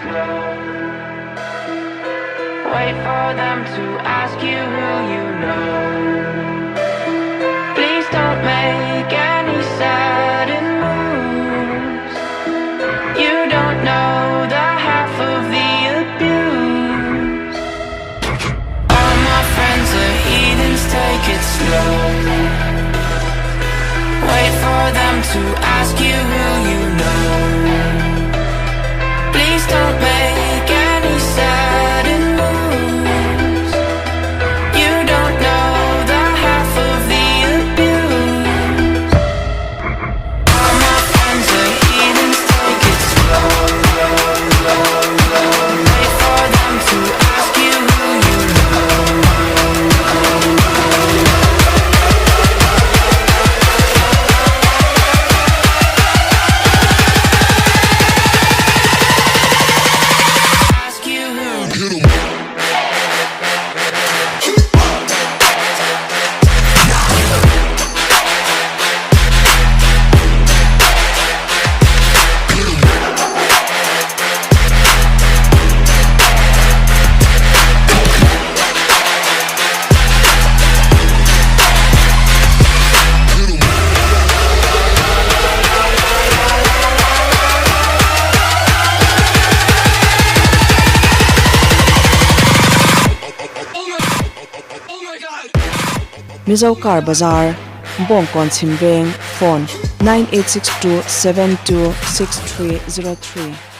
slow. Wait for them to ask you who you know. Please don't make any sudden moves. You don't know the half of the abuse. All my friends are heathens, take it slow. Wait for them to ask you who you know. Please don't make any sudden moves. You don't know the half of the abuse. All my friends are heathens, take it slow. Wait for them to ask you who you know. Mizokar Bazar, Bongkon Chimbeng, phone 9862 726303.